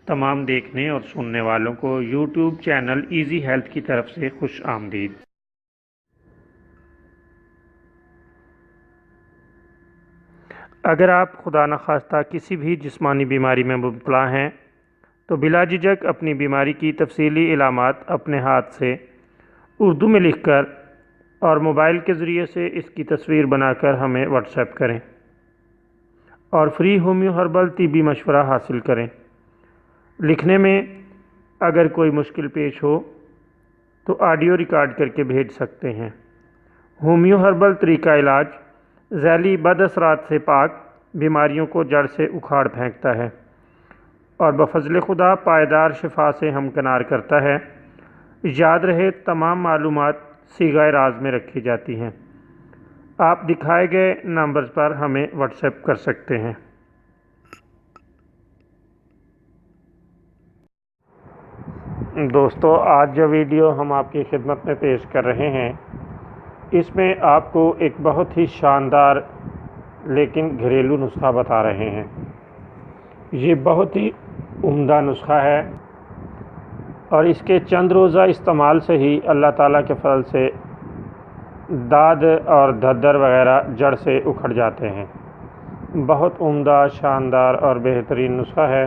تمام دیکھنے اور سننے والوں کو یوٹیوب چینل ایزی ہیلتھ کی طرف سے خوش آمدید۔ اگر آپ خدا نخواستہ کسی بھی جسمانی بیماری میں مبتلا ہیں تو بلا جھجک اپنی بیماری کی تفصیلی علامات اپنے ہاتھ سے اردو میں لکھ کر اور موبائل کے ذریعے سے اس کی تصویر بنا کر ہمیں واٹس ایپ کریں اور فری ہومیو ہربل طبی مشورہ حاصل کریں۔ لکھنے میں اگر کوئی مشکل پیش ہو تو آڈیو ریکارڈ کر کے بھیج سکتے ہیں۔ ہومیو ہربل طریقہ علاج ذیلی بد اثرات سے پاک، بیماریوں کو جڑ سے اکھاڑ پھینکتا ہے اور بفضل خدا پائیدار شفا سے ہمکنار کرتا ہے۔ یاد رہے تمام معلومات صیغہ راز میں رکھی جاتی ہیں۔ آپ دکھائے گئے نمبرز پر ہمیں واٹس ایپ کر سکتے ہیں۔ دوستو، آج جو ویڈیو ہم آپ کی خدمت میں پیش کر رہے ہیں اس میں آپ کو ایک بہت ہی شاندار لیکن گھریلو نسخہ بتا رہے ہیں۔ یہ بہت ہی عمدہ نسخہ ہے اور اس کے چند روزہ استعمال سے ہی اللہ تعالیٰ کے فضل سے داد اور دھدر وغیرہ جڑ سے اکھڑ جاتے ہیں۔ بہت عمدہ، شاندار اور بہترین نسخہ ہے۔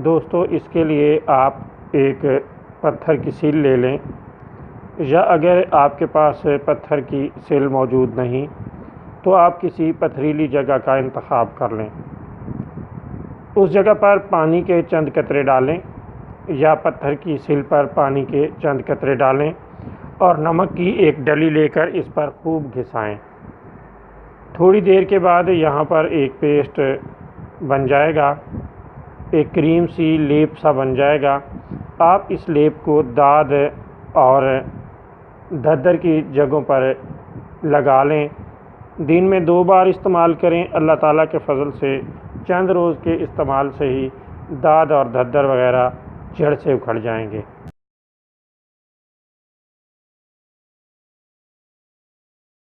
دوستو، اس کے لیے آپ ایک پتھر کی سیل لے لیں، یا اگر آپ کے پاس پتھر کی سیل موجود نہیں تو آپ کسی پتھریلی جگہ کا انتخاب کر لیں۔ اس جگہ پر پانی کے چند قطرے ڈالیں یا پتھر کی سیل پر پانی کے چند قطرے ڈالیں اور نمک کی ایک ڈلی لے کر اس پر خوب گھسائیں۔ تھوڑی دیر کے بعد یہاں پر ایک پیسٹ بن جائے گا، ایک کریم سی لیپ سا بن جائے گا۔ آپ اس لیپ کو داد اور دھدر کی جگہوں پر لگا لیں۔ دن میں 2 بار استعمال کریں۔ اللہ تعالیٰ کے فضل سے چند روز کے استعمال سے ہی داد اور دھدر وغیرہ جڑ سے اکھڑ جائیں گے۔